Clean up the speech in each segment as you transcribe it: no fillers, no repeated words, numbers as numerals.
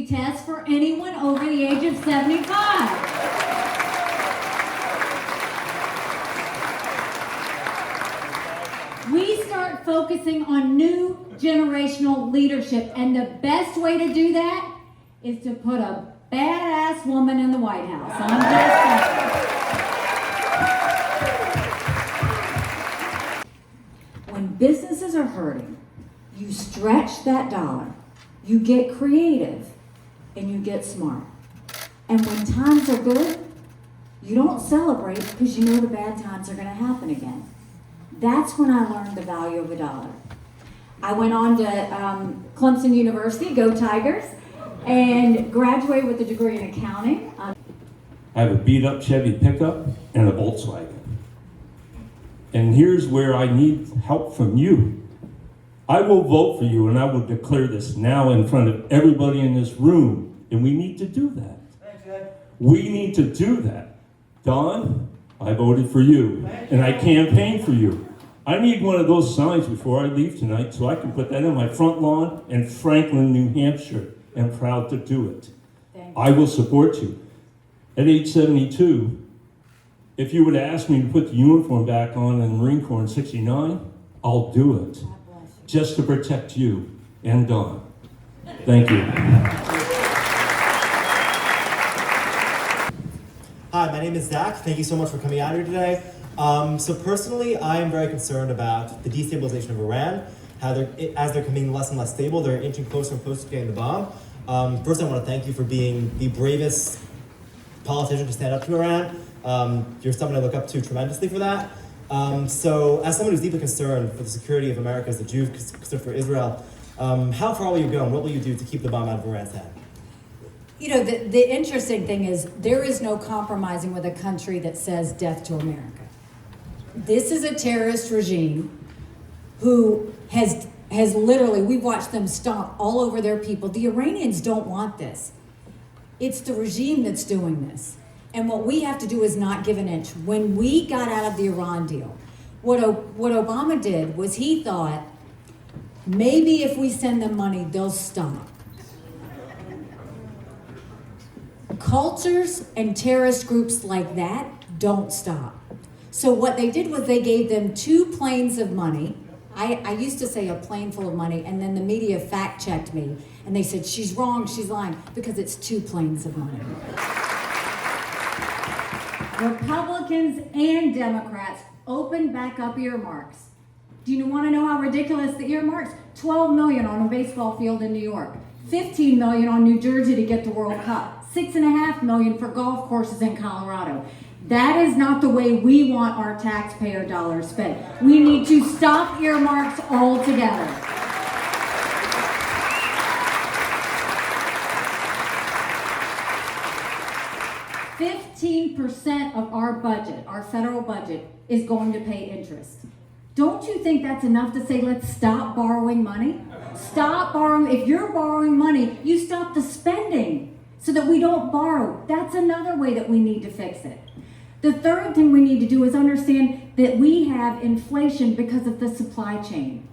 test for anyone over the age of 75. We start focusing on new generational leadership, and the best way to do that is to put a badass woman in the White House. I'm just saying. When businesses are hurting, you stretch that dollar, you get creative, and you get smart. And when times are good, you don't celebrate because you know the bad times are going to happen again. That's when I learned the value of a dollar. I went on to Clemson University, go Tigers, and graduated with a degree in accounting. I have a beat-up Chevy pickup and a Volkswagen. And here's where I need help from you. I will vote for you, and I will declare this now in front of everybody in this room. And we need to do that. We need to do that. Don, I voted for you, and I campaigned for you. I need one of those signs before I leave tonight so I can put that on my front lawn in Franklin, New Hampshire. I'm proud to do it. I will support you. At age 72, if you would ask me to put the uniform back on in the Marine Corps in 69, I'll do it. Just to protect you and Don. Thank you. Hi, my name is Zach. Thank you so much for coming out here today. So personally, I am very concerned about the destabilization of Iran, how as they're becoming less and less stable, they're inching closer and closer to getting the bomb. First, I want to thank you for being the bravest politician to stand up to Iran. You're someone I look up to tremendously for that. So as someone who's deeply concerned for the security of America, as a Jew concerned for Israel, how far will you go and what will you do to keep the bomb out of Iran's hand? You know, the interesting thing is there is no compromising with a country that says death to America. This is a terrorist regime who has literally, we've watched them stomp all over their people. The Iranians don't want this. It's the regime that's doing this. And what we have to do is not give an inch. When we got out of the Iran deal, what Obama did was he thought, maybe if we send them money, they'll stop. Cultures and terrorist groups like that don't stop. So what they did was they gave them 2 planes of money. I used to say a plane full of money, and then the media fact-checked me, and they said, she's wrong, she's lying, because it's 2 planes of money. Republicans and Democrats opened back up earmarks. Do you want to know how ridiculous the earmarks? $12 million on a baseball field in New York, $15 million on New Jersey to get the World Cup, $6.5 million for golf courses in Colorado. That is not the way we want our taxpayer dollars spent. We need to stop earmarks altogether. 15% of our budget, our federal budget, is going to pay interest. Don't you think that's enough to say, let's stop borrowing money? Stop borrowing. If you're borrowing money, you stop the spending so that we don't borrow. That's another way that we need to fix it. The third thing we need to do is understand that we have inflation because of the supply chain.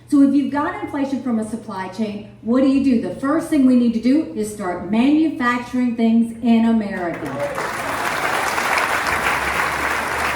So if you've got inflation from a supply chain, what do? The first thing we need to do is start manufacturing things in America.